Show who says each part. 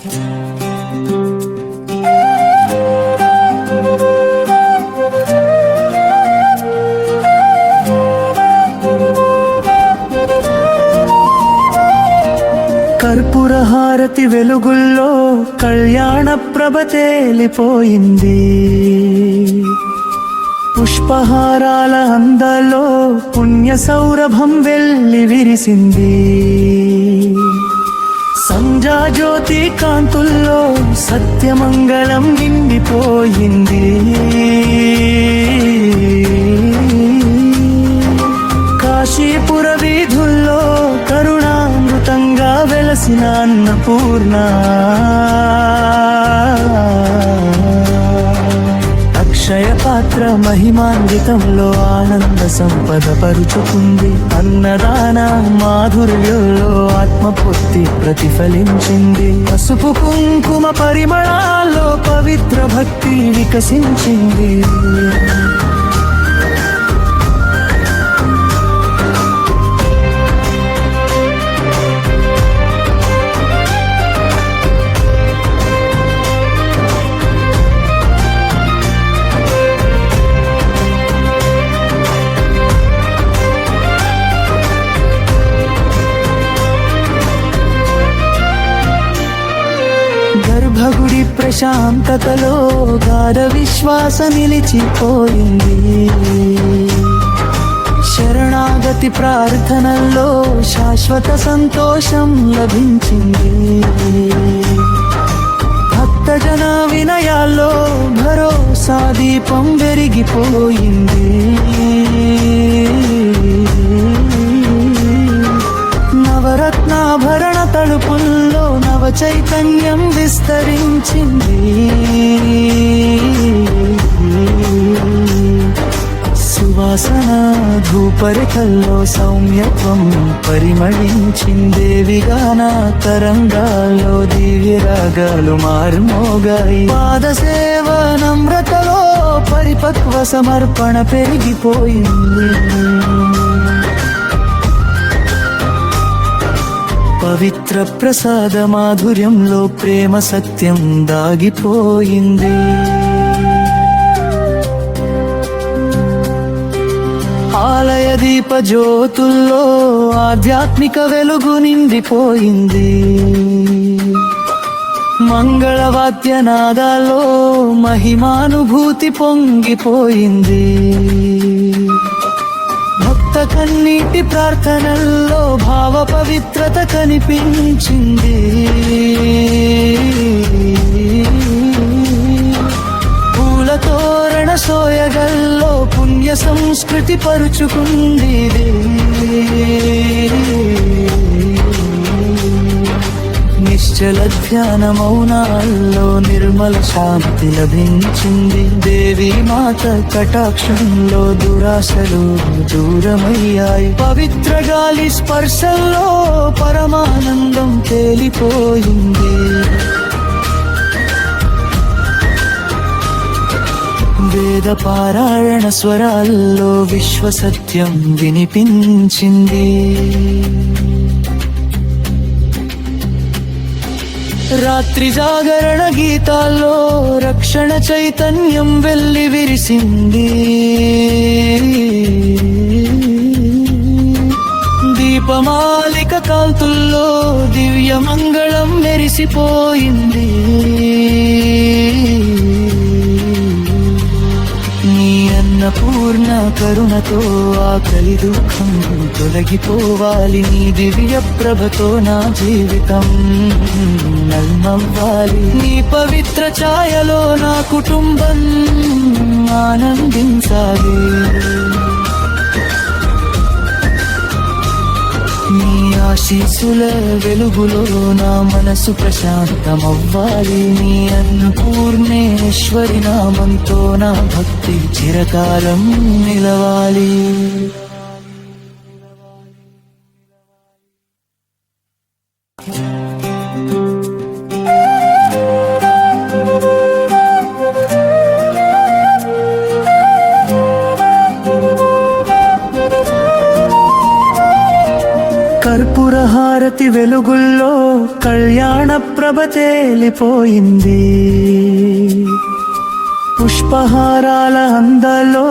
Speaker 1: కర్పూర హారతి వెలుగుల్లో కళ్యాణ ప్రభ తేలిపోయింది. పుష్పహారాల అందాల్లో పుణ్య సౌరభం వెల్లి విరిసింది. సంధ్యాజ్యోతి కాంతుల్లో సత్యమంగళం నిండిపోయింది. కాశీపుర వీధుల్లో కరుణామృతంగా వెలసిన అన్నపూర్ణ, అక్షయ పాత్ర మహిమాన్వితంలో ఆనంద సంపద పరుచుకుంది. అన్నదాన మాధుర్యంలో ఆత్మపూర్తి ప్రతిఫలించింది. పసుపు కుంకుమ పరిమళాల్లో పవిత్ర భక్తి వికసించింది. గర్భగుడి ప్రశాంతతలో గాఢ విశ్వాస నిలిచిపోయింది. శరణాగతి ప్రార్థనల్లో శాశ్వత సంతోషం లభించింది. భక్తజన వినయాల్లో భరోసా దీపం వెలిగిపోయింది. నవరత్నాభరణ తలుపుల్లో నవ చైతన్యం విస్తరించింది. సువాసన ధూపరికల్లో సౌమ్యత్వం పరిమళించింది. విగాన తరంగాల్లో దివ్యరాగాలు మార్మోగాయి. పాదసేవ నమ్రతలో పరిపక్వ సమర్పణ పెరిగిపోయింది. పవిత్ర ప్రసాద మాధుర్యంలో ప్రేమ సత్యం దాగిపోయింది. ఆలయ దీప జ్యోతుల్లో ఆధ్యాత్మిక వెలుగు నిండిపోయింది. మంగళవాద్యనాదాల్లో మహిమానుభూతి పొంగిపోయింది. కన్నీటి ప్రార్థనల్లో భావ పవిత్రత కనిపించింది. పూల తోరణ సోయగల్లో పుణ్య సంస్కృతి పరుచుకుంది. నిశ్చల ధ్యాన మౌనాల్లో నిర్మల శాంతి లభించింది. దేవి మాత కటాక్షంలో దురాశలు దూరమయ్యాయి. పవిత్ర గాలి స్పర్శల్లో పరమానందం తేలిపోయింది. వేద పారాయణ స్వరాల్లో విశ్వ సత్యం వినిపించింది. రాత్రి జాగరణ గీతాల్లో రక్షణ చైతన్యం వెల్లి విరిసింది. దీపమాలిక కాంతుల్లో దివ్య మంగళం మెరిసిపోయింది. పూర్ణ కరుణతో ఆకలి దుఃఖం తొలగిపోవాలి. నీ దివ్య ప్రభతో నా జీవితం నల్మవ్వాలి. నీ పవిత్ర ఛాయలో నా కుటుంబం ఆనందించాలి. నీ ఆశీస్సుల వెలుగులో నా మనసు ప్రశాంతమవ్వాలి. నీ అన్నపూర్ణేశ్వరి నామంతో నా భక్తి చిరకాలం నిలవాలి. జ్యోతి వెలుగుల్లో కళ్యాణ ప్రభ తేలిపోయింది. పుష్పహారాల అందాల్లో